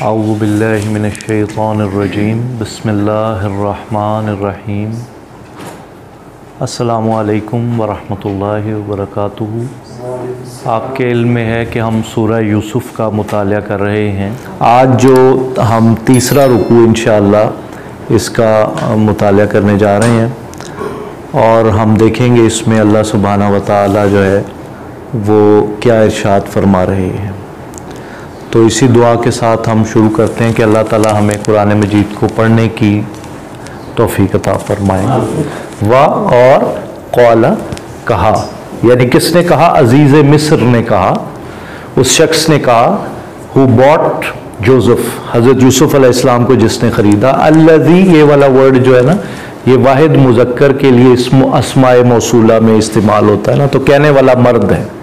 औज़ु बिल्लाहि मिनश्शैतानिर्रजीम बिस्मिल्लाहिर्रहमानिर्रहीम अस्सलामु अलैकुम वरहमतुल्लाहि वबरकातुहू। आपके इल्म में है कि हम सूरह यूसुफ़ का मुताला कर रहे हैं। आज जो हम तीसरा रुकू इंशाअल्लाह इसका मुताला करने जा रहे हैं और हम देखेंगे इसमें अल्लाह सुब्हानहू व तआला जो है वो क्या इरशाद फरमा रहे हैं। तो इसी दुआ के साथ हम शुरू करते हैं कि अल्लाह ताला हमें कुरान मजीद को पढ़ने की तौफीक अता फरमाए। और क़ाला कहा, यानी किसने कहा? अजीज़ मिस्र ने कहा, उस शख्स ने कहा हु बॉट जोसेफ, हज़रत यूसुफ़ अलैहिस्सलाम को जिसने ख़रीदा। अल्लज़ी, ये वाला वर्ड जो है ना, ये वाहिद मुज़क्कर के लिए अस्माए मौसूला में इस्तेमाल होता है ना, तो कहने वाला मर्द है।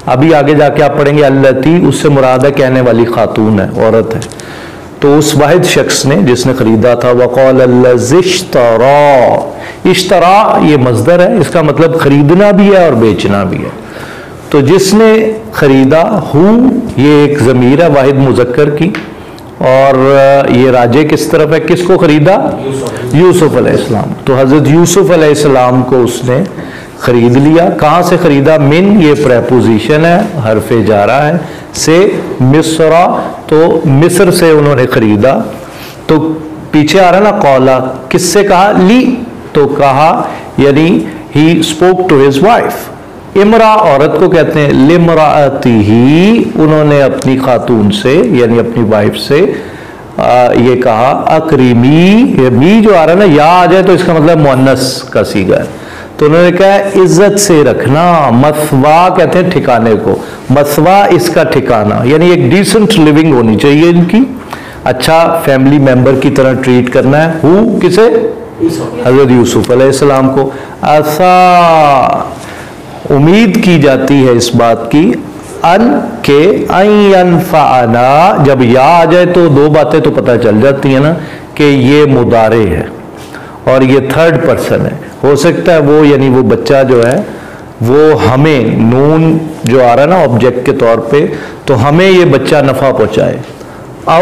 अभी आगे जाके आप पढ़ेंगे अल्लती, उससे मुराद है कहने वाली खातून है, औरत है। तो उस वाहिद शख्स ने जिसने खरीदा था। वक़ाल इश्तरा, इश्तरा ये मज़दर है, इसका मतलब खरीदना भी है और बेचना भी है। तो जिसने खरीदा, हु ये एक ज़मीर है वाहिद मुज़क्कर की, और ये राजे किस तरफ है? किसको खरीदा? यूसुफ अलैहिस्सलाम। तो हज़रत यूसुफ अलैहिस्सलाम को उसने खरीद लिया। कहाँ से खरीदा? मिन, ये प्रेपोजिशन है, हरफे जारा है, से मिस्रा, तो मिस्र से उन्होंने खरीदा। तो पीछे आ रहा ना कौला, किससे कहा? ली, तो कहा यानी he spoke to his wife. इमरा औरत को कहते हैं, लिमराती ही, उन्होंने अपनी खातून से यानी अपनी वाइफ से ये कहा अकरीमी। ये मी जो आ रहा है ना, या आ जाए तो इसका मतलब मुअन्नस का सीगा है। तो उन्होंने कहा इज्जत से रखना। मसवा कहते हैं ठिकाने को, मसवा इसका ठिकाना, यानी एक डिसेंट लिविंग होनी चाहिए इनकी, अच्छा फैमिली मेंबर की तरह ट्रीट करना है। हु किसे? हज़रत यूसुफ अलैहिस्सलाम को। ऐसा उम्मीद की जाती है इस बात की अन के अनफाना, जब या आ जाए तो दो बातें तो पता चल जाती है ना, कि ये मुदारे है और ये थर्ड पर्सन है। हो सकता है वो यानी वो बच्चा जो है वो हमें, नून जो आ रहा है ना ऑब्जेक्ट के तौर पे, तो हमें ये बच्चा नफा पहुंचाए। औ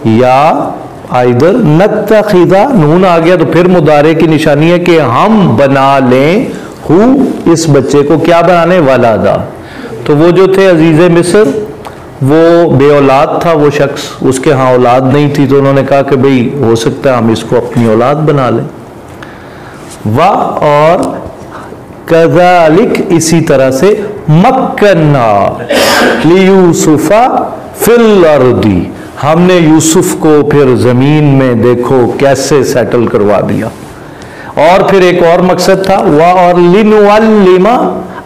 या आइदर नत्तखिदा, नून आ गया तो फिर मुदारे की निशानी है कि हम बना लें हु, इस बच्चे को क्या बनाने? वलादा। तो वो जो थे अजीज़ मिस्र, वो बे औलाद था वो शख्स, उसके यहाँ औलाद नहीं थी, तो उन्होंने कहा कि भाई हो सकता है हम इसको अपनी औलाद बना लें। वा और कज़ालिक, इसी तरह से मक्कन्ना लियूसुफा फिल अर्दी, हमने यूसुफ को फिर जमीन में देखो कैसे सेटल करवा दिया। और फिर एक और मकसद था, वा और लिनुअल्लिमा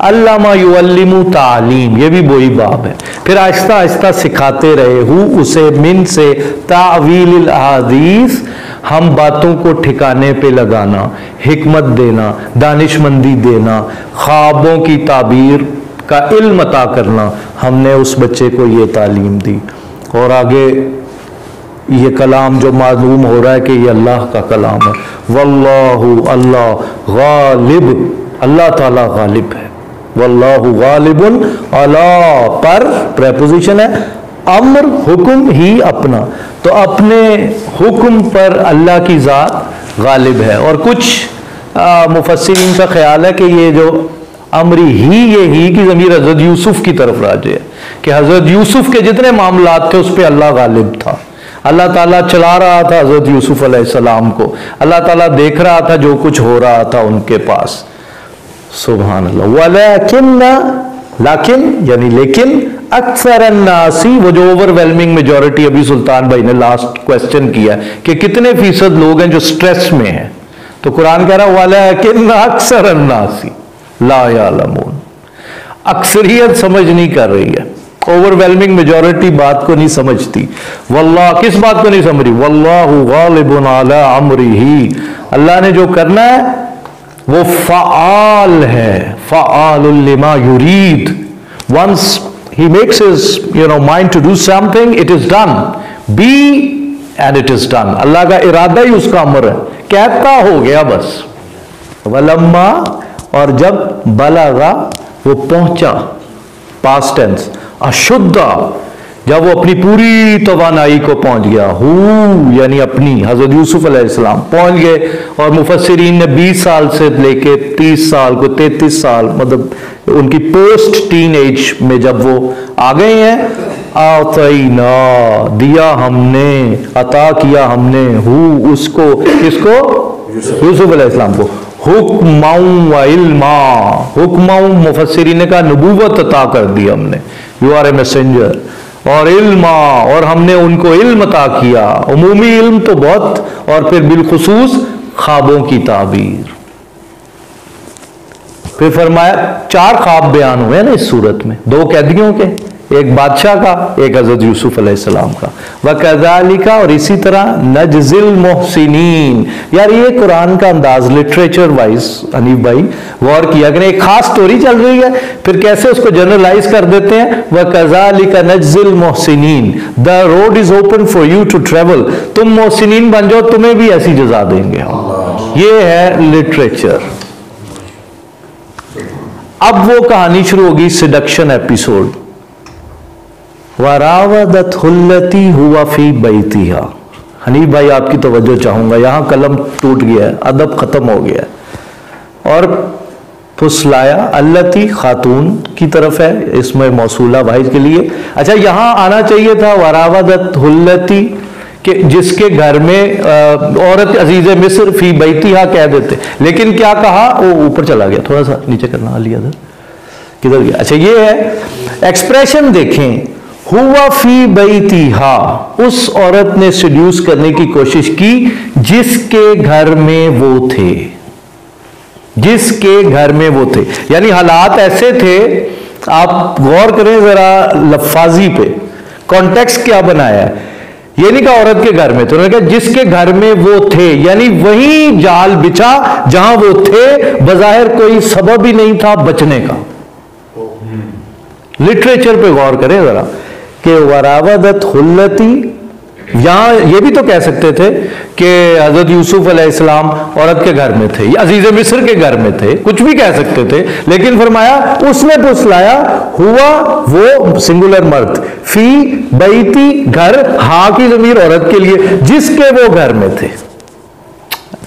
अल्लामा युअल्लिमु तालीम, ये भी वही बाब है। फिर आहिस्ता आहिस्ता सिखाते रहे हु उसे, मिन से, तावील अहादीस, हम बातों को ठिकाने पे लगाना, हिकमत देना, दानिशमंदी देना, ख्वाबों की ताबीर का इल्म अता करना, हमने उस बच्चे को ये तालीम दी। और आगे ये कलाम जो मालूम हो रहा है कि ये अल्लाह का कलाम है। वल्लाहु, अल्लाह गालिब, अल्लाह ताला गालिब है। वल्लाहु गालिबुन अला, पर प्रेपोजिशन है, अम्र हुक्म ही अपना, तो अपने हुक्म पर अल्लाह की ज़ात गालिब है। और कुछ मुफस्सिरीन का ख्याल है कि ये जो अमरी ही, ये ही की ज़मीर हज़रत यूसुफ की तरफ राजे है, कि हज़रत यूसुफ के जितने मामलात थे उस पर अल्लाह गालिब था। अल्लाह ताला चला रहा था हज़रत यूसुफ अलैहिस्सलाम को, अल्लाह ताला देख रहा था जो कुछ हो रहा था उनके पास। सुभान अल्लाह। वलाकिन, लाकिन यानी लेकिन, अक्सर अन्नासी, वो जो ओवरवेलमिंग मेजॉरिटी, अभी सुल्तान भाई ने लास्ट क्वेश्चन किया कि कितने फीसद लोग हैं जो स्ट्रेस में हैं, तो कुरान कह रहा वलाकिन अक्सर अन्नासी ला यालमून, अक्सरियत समझ नहीं कर रही है, ओवरवेलमिंग मेजॉरिटी बात को नहीं समझती। वल्लाह, किस बात को नहीं समझ रही? वल्लाहु गालिबुन अला अम्रिही, अल्लाह ने जो करना है वो फ़आल है, फ़आलुल लिमा युरीद। Once he makes his mind to do something, it is done, be and it is done। अल्लाह का इरादा ही उसका अमर है, कहता हो गया बस। वलम्मा, और जब बलगा, वो पहुंचा, पास्ट टेंस, अशुद्धा जब वो अपनी पूरी तवानाई को पहुंच गया, हु यानी अपनी, हजरत यूसुफ अलैहिस्सलाम पहुंच गए, और मुफस्सिरीन ने 20 साल से लेके 30 साल को 33 साल, मतलब उनकी पोस्ट टीन एज में जब वो आ गए हैं, आतैना दिया हमने, अता किया हमने, हु उसको, किसको, यूसुफ अलैहिस्सलाम को, हुक्माउ व इल्मा, हुक्माउ मुफस्सिरीन ने कहा नबूवत अता कर दी हमने, यू आर ए मैसेंजर, और इल्मा, और हमने उनको इल्म अता किया, उमूमी इल्म तो बहुत, और फिर बिलखुसूस ख्वाबों की ताबीर। फिर फरमाया 4 ख्वाब बयान हुए ना इस सूरत में, 2 कैदियों के, एक बादशाह का, एक हजरत यूसुफ अलैहिस्सलाम का। वकज़ालिका, और इसी तरह नजज़िल मोहसिनीन। यार ये कुरान का अंदाज लिटरेचर वाइज हनीफ भाई गौर किया कि एक खास स्टोरी चल रही है, फिर कैसे उसको जनरलाइज कर देते हैं। वकज़ालिका नजज़िल मोहसिनीन, the road is open for you to travel, तुम मोहसिनीन बन जाओ, तुम्हें भी ऐसी जजा देंगे हम। ये है लिटरेचर। अब वो कहानी शुरू होगी, सिडक्शन एपिसोड। वरावदत हुल्लती हुआ फी बैतिहा। हनीफ भाई आपकी तवज्जो चाहूंगा, यहां कलम टूट गया है, अदब खत्म हो गया है। और फुसलाया, अल्लती खातून की तरफ है, इसमें मौसूला वाहिद के लिए। अच्छा यहां आना चाहिए था वरावदत हुल्लती, कि जिसके घर में औरत अजीज मिस्र फी बैतिहा कह देते, लेकिन क्या कहा, वो ऊपर चला गया, थोड़ा सा नीचे करना लिया था, किधर गया। अच्छा ये है एक्सप्रेशन देखें, हुआ फी बैतिहा, उस औरत ने सेड्यूस करने की कोशिश की जिसके घर में वो थे, जिसके घर में वो थे, यानी हालात ऐसे थे। आप गौर करें जरा लफ्फाजी पे, कॉन्टेक्स्ट क्या बनाया है। ये नहीं कहा औरत के घर में, तो उन्होंने कहा जिसके घर में वो थे, यानी वही जाल बिछा जहां वो थे, बजाहिर कोई सबब ही नहीं था बचने का। लिटरेचर पे गौर करें जरा कि वरावदत हुल्लती, यहां ये भी तो कह सकते थे कि हजरत यूसुफ अलैहिस्सलाम औरत के घर में थे, या अजीज मिस्र के घर में थे, कुछ भी कह सकते थे, लेकिन फरमाया उसने फुसलाया, हुआ वो सिंगुलर मर्द, फी बैती घर, हा की जमीर औरत के लिए, जिसके वो घर में थे।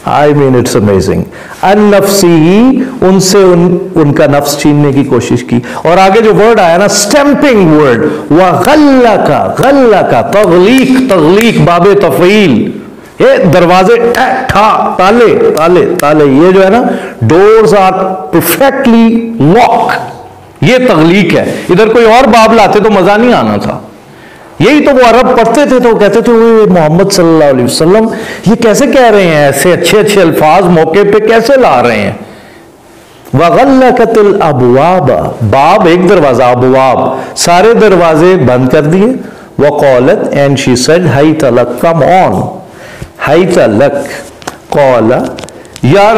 I mean it's amazing. अनफ्सी ही, उनसे उनका नफ्स छीनने की कोशिश की। और आगे जो वर्ड आया ना, स्टैंपिंग वर्ड, वह गल्ला का तगलीक, तगलीक बाबे तफील, ये दरवाजे ठा ताले ताले ताले, ये जो है ना, डोर्स आर परफेक्टली लॉक, ये तगलीक है। इधर कोई और बाब लाते तो मजा नहीं आना था। यही तो वो अरब पढ़ते थे तो कहते थे मोहम्मद सल्लल्लाहु अलैहि वसल्लम ये कैसे कह रहे हैं, ऐसे अच्छे अच्छे अल्फाज मौके पे कैसे ला रहे हैं। वगल्लकतिल अबवाब, बाब एक दरवाजा, अबवाब सारे दरवाजे बंद कर दिए। वक़ालत, एंड शी सेड हाई तलक, कम ऑन, हाई तलक। कौला, यार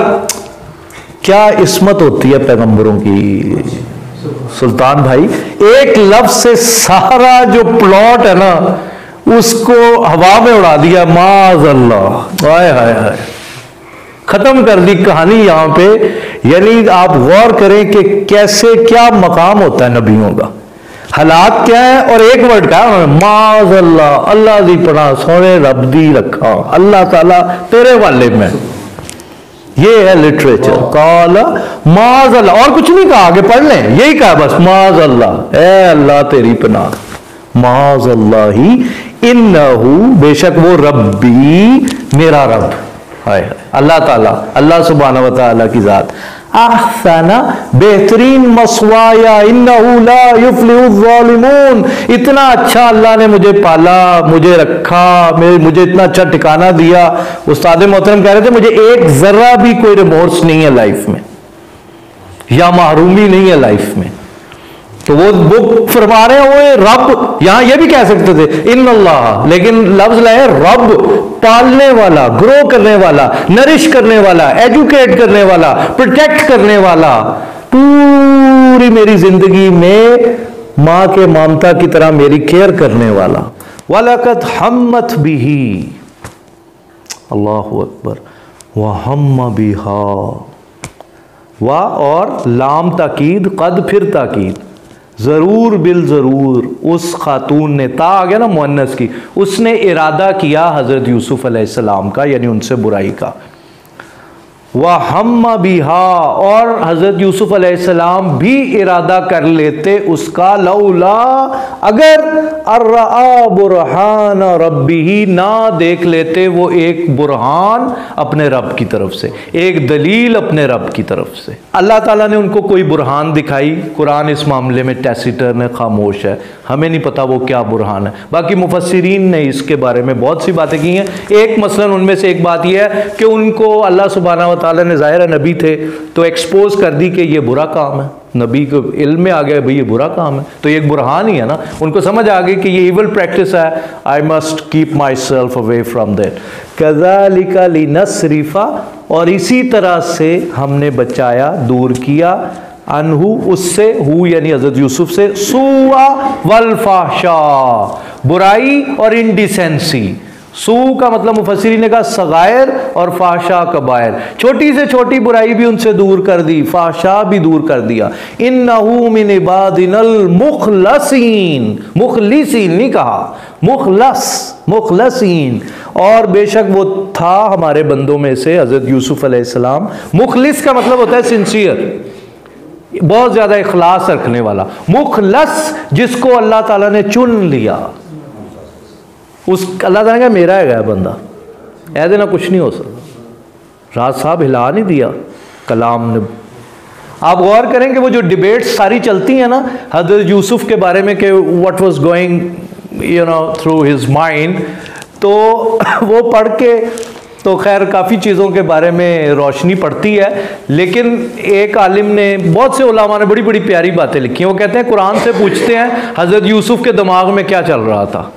क्या इस्मत होती है पैगंबरों की सुल्तान भाई, एक लफ्ज से सारा जो प्लॉट है ना उसको हवा में उड़ा दिया। माज़अल्लाह, हाय हाय हाय, खत्म कर दी कहानी यहां पे। यानी आप गौर करें कि कैसे क्या मकाम होता है नबियों का, हालात क्या है, और एक वर्ड का माज़अल्लाह, अल्लाह दी पनाह, सोने रब दी रखा, अल्लाह ताला तेरे वाले में। ये है लिटरेचर। काला माज़अल्लाह, और कुछ नहीं कहा, आगे पढ़ लें, यही कहा बस, माज़अल्लाह, ए अल्लाह तेरी पनाह, माज़अल्लाह ही, इन्नहु, बेशक वो, रब्बी, मेरा रब, हाय अल्लाह ताला, अल्लाह सुब्हानहु व तआला की जात। अहसना, बेहतरीन, मसवाया, इन्नहु ला युफ्लिहु ज़ालिमून, इतना अच्छा अल्लाह ने मुझे पाला, मुझे रखा, मुझे इतना अच्छा ठिकाना दिया। उस्ताद मोहतरम कह रहे थे मुझे एक जर्रा भी कोई रिमोर्स नहीं है लाइफ में, या महरूमी नहीं है लाइफ में। तो वो फरमा रहे हैं वो रब, यहां ये भी कह सकते थे इन्नल्लाह, लेकिन लफ्ज लाए रब, पालने वाला, ग्रो करने वाला, नरिश करने वाला, एजुकेट करने वाला, प्रोटेक्ट करने वाला, पूरी मेरी जिंदगी में मां के ममता की तरह मेरी केयर करने वाला। वलकत हम्मत बिही, अल्लाहु अकबर, वहम्मा बिहा, वाह और लाम ताकीद, कद फिर ताकीद, ज़रूर बिल ज़रूर उस खातून ने, ता आ गया ना मुअन्नस की, उसने इरादा किया हज़रत यूसुफ अलैहिस्सलाम का, यानी उनसे बुराई का। वह हम बिहा, और हज़रत यूसुफ अलैहिस्सलाम भी इरादा कर लेते उसका, लौला अगर अर्रा बुरहान रब्बिही, ना देख लेते वो एक बुरहान अपने रब की तरफ से, एक दलील अपने रब की तरफ से। अल्लाह ताला ने उनको कोई बुरहान दिखाई, कुरान इस मामले में टैसिटर ने खामोश है, हमें नहीं पता वो क्या बुरहान है। बाकी मुफस्सिरीन ने इसके बारे में बहुत सी बातें की हैं। एक मसलन उनमें से एक बात यह है कि उनको अल्लाह सुब्हानहू व तआला ने, ज़ाहिर है नबी थे तो एक्सपोज कर दी कि ये बुरा काम है, नबी को इल्म में आ गया भाई ये बुरा काम है, तो ये एक बुरहान ही है ना, उनको समझ आ गई कि ये इवल प्रैक्टिस है, I must keep my self away from that. कज़ालिका लिनस्रिफा, और इसी तरह से हमने बचाया, दूर किया, अनहु उससे, हु यानी हज़रत यूसुफ से, सुआ वल फाहशा, बुराई और इंडिसेंसी। सू का मतलब मुफस्सिरीन ने कहा सगायर, और फाशा कबायर, छोटी से छोटी बुराई भी उनसे दूर कर दी, फाशा भी दूर कर दिया। इन्नहु मिन इबादिनल मुखलसीन, मुखलिसीन नहीं कहा, मुखलसीन, और बेशक वो था हमारे बंदों में से हज़रत यूसुफ अलैहिस्सलाम। मुखलिस का मतलब होता है सिंसियर, बहुत ज़्यादा इखलास रखने वाला। मुखलस जिसको अल्लाह ताला ने चुन लिया, उस अल्लाह ताला का मेरा है बंदा, ऐसे ना कुछ नहीं हो सकता। राज साहब हिला नहीं दिया कलाम ने। आप गौर करें कि वो जो डिबेट्स सारी चलती हैं ना हज़रत यूसुफ के बारे में कि what was going through his mind, तो वो पढ़ के तो खैर काफ़ी चीज़ों के बारे में रोशनी पड़ती है, लेकिन एक आलिम ने, बहुत से उलामा ने बड़ी बड़ी प्यारी बातें लिखी हैं। वो कहते हैं कुरान से पूछते हैं हज़रत यूसुफ के दिमाग में क्या चल रहा था,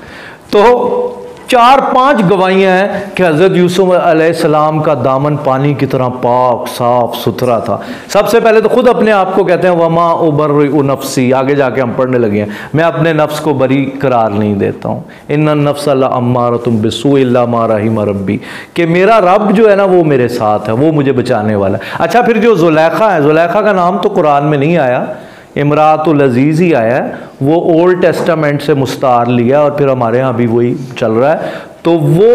तो 4-5 गवाहियाँ हैं कि हज़रत यूसुफ अलैहिस्सलाम का दामन पानी की तरह पाक साफ सुथरा था। सबसे पहले तो खुद अपने आप को कहते हैं वमा उबर्रिउ नफ्सी, आगे जाके हम पढ़ने लगे हैं, मैं अपने नफ्स को बरी करार नहीं देता हूँ। इन्नन नफ्स लअम्मारतुम बिस्सू इल्ला मा रहिम रब्बी, कि मेरा रब जो है ना वो मेरे साथ है, वो मुझे बचाने वाला है। अच्छा, फिर जो जुलैखा है, जुलैखा का नाम तो कुरान में नहीं आया, इमरातुल अजीज़ ही आया है, वो ओल्ड टेस्टामेंट से मुस्तार लिया और फिर हमारे यहाँ भी वही चल रहा है। तो वो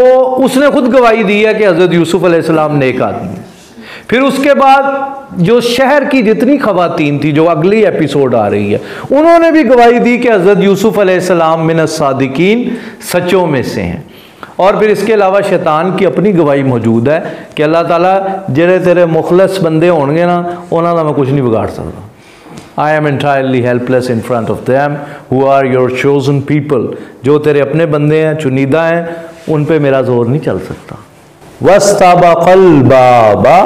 उसने खुद गवाही दी है कि हज़रत यूसुफ अलैहिस्सलाम नेक आदमी। फिर उसके बाद जो शहर की जितनी खवातीन थी, जो अगली एपिसोड आ रही है, उन्होंने भी गवाही दी कि हज़रत यूसुफ अलैहिस्सलाम मिनस सादिकीन, सच्चों में से हैं। और फिर इसके अलावा शैतान की अपनी गवाही मौजूद है कि अल्लाह ताला जेरे तेरे मुखलस बंदे होंगे ना, उन्होंने मैं कुछ नहीं बिगाड़ सकता। I am entirely helpless in front of them who are your chosen people, जो तेरे अपने बंदे हैं, चुनीदा हैं, उन पे मेरा जोर नहीं चल सकता। वस्तबक़ल बाबा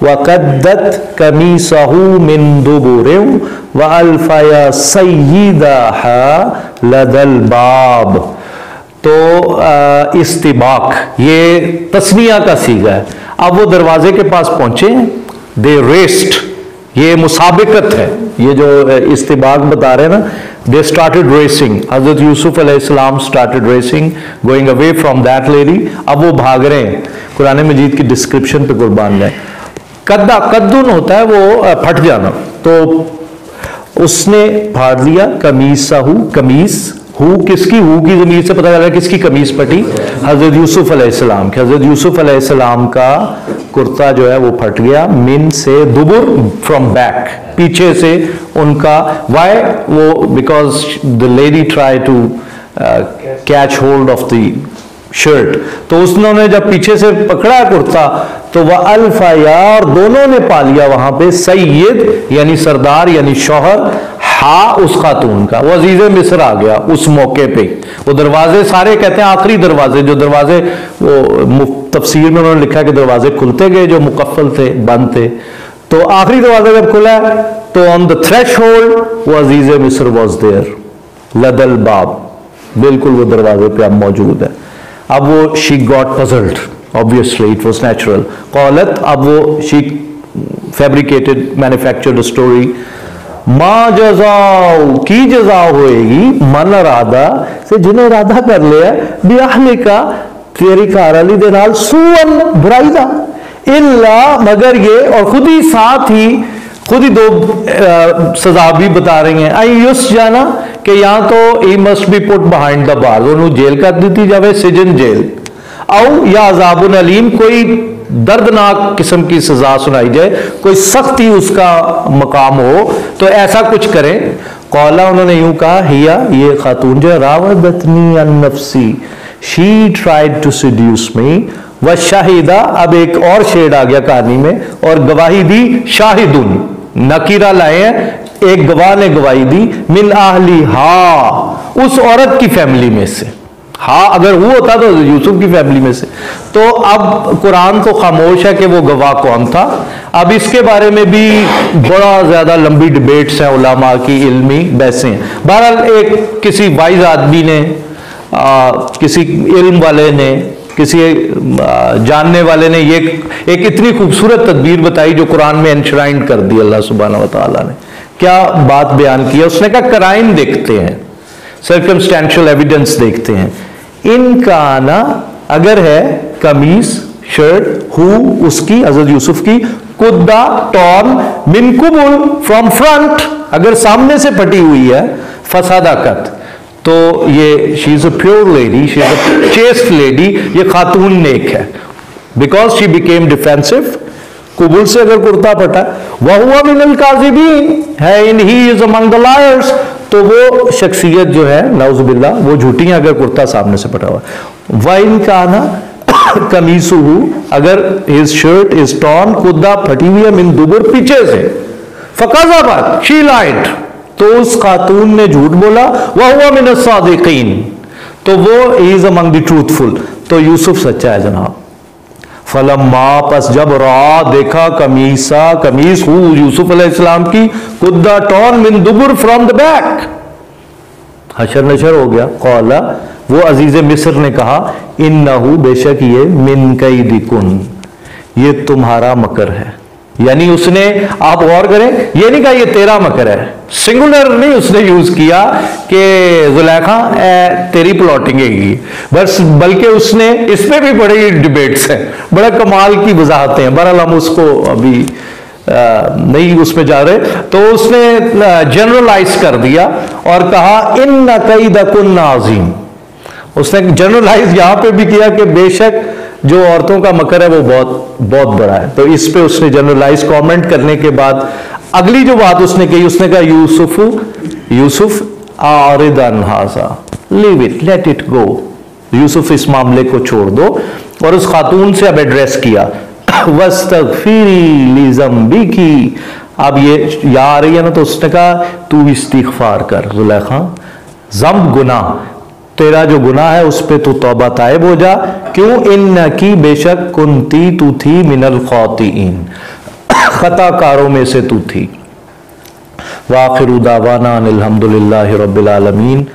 वक़द्दत कमीसहु मिन दुबुरिन वअल्फ़या सय्यिदहा लदल बाब। तो इस्तिबाक ये तस्निया का सीगा है। अब वो दरवाजे के पास पहुंचे, दे रेस्ट, ये मुसाबिकत है, ये जो इस्तिबाक बता रहे हैं ना, दे स्टार्टेड रेसिंग, हजरत यूसुफ अलैहिस्सलाम started racing going away from that lady. अब वो भाग रहे हैं, कुरान मजीद की डिस्क्रिप्शन पे कुर्बान जाए। कद्दा, कद्दुन होता है वो फट जाना, तो उसने फाड़ लिया कमीसहु, कमीज, हु किसकी, हु की ज़मीर से पता चला किसकी कमीज फटी, हजरत यूसुफ अलैहिस्सलाम की। हजरत यूसुफ अलैहिस्सलाम का कुर्ता जो है वो फट गया, मिन से, दुबुर फ्रॉम बैक, पीछे से उनका। वाई, वो because the lady try to catch hold of the shirt, तो उसने जब पीछे से पकड़ा कुर्ता तो वह अल्फाया, और दोनों ने पा लिया वहां पे सैयद यानी सरदार यानी शौहर, हा उस खातून का, वो अजीज मिस्र आ गया उस मौके पे। वो दरवाजे सारे कहते हैं आखिरी दरवाजे, जो दरवाजे वो तफसीर में उन्होंने लिखा कि दरवाजे खुलते गए जो मुकफ्फल थे, बंद थे, तो आखिरी दरवाजा जब खुला तो ऑन द थ्रेशहोल्ड वो अजीज मिस्र वाज देयर लदल बाब, बिल्कुल वो दरवाजे पे अब मौजूद है। अब वो she got puzzled, obviously it was natural. कौलत, अब वो शी फैब्रिकेटेड, मैन्युफैक्चर्ड स्टोरी, माँ जजाओ की जजा होएगी, मन इरादा से जिन्हें इरादा कर लिया बियाहले का तेरी कारली दे नाल सुअन बुराई दा, इल्ला मगर ये, और खुद ही साथ ही खुद ही दो सजा भी बता रही हैं। आई युस जाना कि यहां तो he must be put behind the bar, उन्होंने जेल कर दी जावे, सिजन जेल, औ या अजाबुन अलीम, कोई दर्दनाक किस्म की सजा सुनाई जाए, कोई सख्ती उसका मकाम हो, तो ऐसा कुछ करें। कौला, उन्होंने यूं कहा, हिया, ये खातून जो रावदतनी अन नफ्सी, शी ट्राइड टू सेड्यूस मी, व शाहिदा, अब एक और शेड आ गया कहानी में, और गवाही दी, शाहिदुन, नकीरा लाए हैं, एक गवाह ने गवाही दी, मिन आहली हा, उस औरत की फैमिली में से। हाँ, अगर वो होता तो यूसुफ की फैमिली में से। तो अब कुरान तो खामोश है कि वो गवाह कौन था। अब इसके बारे में भी बड़ा ज्यादा लंबी डिबेट्स हैं, उलमा की इल्मी बहसें हैं। बहरहाल एक किसी वाइज आदमी ने, किसी इल्म वाले ने, किसी जानने वाले ने ये एक इतनी खूबसूरत तदबीर बताई जो कुरान में एनश्राइंड कर दी अल्लाह सुब्हानहू व तआला ने। क्या बात बयान की है उसने? कहा कराइन देखते हैं, सर्कमस्टेंशियल एविडेंस देखते हैं। इनका ना, अगर है कमीज शर्ट, हु उसकी, हजरत यूसुफ की, कुद्दा टॉर्न, मिन कुबुल फ्रॉम फ्रंट, अगर सामने से फटी हुई है, फसादाकत, तो ये she is a pure lady, she is a chaste lady, ये खातून नेक है, बिकॉज शी बिकेम डिफेंसिव। कुबुल से अगर कुर्ता फटा, वह हुआ मिनल काज़िबीन है, इन he is among the liars, तो वो शख्सियत जो है नाउजुबिल्लाह वो झूठी है अगर कुर्ता सामने से फटा हुआ। वाइन का ना कमीसू, अगर हिज शर्ट इज टॉर्न, कुद्दा फटी हुई है, मिन दुबुर, पीछे से, फकाज़ाबत, शी लाइड, तो उस खातून ने झूठ बोला, वह हुआ मिन सादिकीन, तो वो इज अमंग द ट्रूथफुल, तो यूसुफ सच्चा है जनाब। फलम्मा, पस जब रा देखा, कमीसा, कमीज हु यूसुफ अलैहिस्सलाम की, कुद्दा टॉर्न मिन दुबुर फ्रॉम द बैक, हशर नशर हो गया। कौला, वो अजीज मिस्र ने कहा, इन्नहु, बेशक ये, मिन कैदिकुन, ये तुम्हारा मकर है। यानी उसने, आप गौर करें, ये नहीं कहा ये तेरा मकर है, सिंगुलर नहीं उसने यूज किया कि जुलेखा तेरी प्लॉटिंग है, बस, बल्कि उसने, इस पे भी बड़ी डिबेट्स हैं, बड़ा कमाल की वजाहतें हैं। बहरहाल हम उसको अभी नहीं उसमें जा रहे। तो उसने जनरलाइज कर दिया और कहा, इन्ना कैदकुन अज़ीम, उसने जनरलाइज यहां पे भी किया कि बेशक जो औरतों का मकर है वो बहुत बहुत बड़ा है। तो इस पे उसने जनरलाइज कमेंट करने के बाद अगली जो बात उसने कही, उसने कहा, यूसुफ आरिद अन हाज़ा, leave it, let it go, Yusuf इस मामले को छोड़ दो। और उस खातून से अब एड्रेस किया, वस्तगफिरी लिज़म्बिकी, अब ये या आ रही है ना, तो उसने कहा तू इस्तिग़फ़ार कर जुलेखा, ज़म्ब गुनाह, तेरा जो गुनाह है उस पे तू तौबा ताइब हो जा। क्यों? इन्नकी, बेशक, कुंती, तू थी, मिनल खातिईन, खताकारों में से तू थी। वाखिरु दावाना अनिल हम्दुलिल्लाहि रब्बिल आलमीन।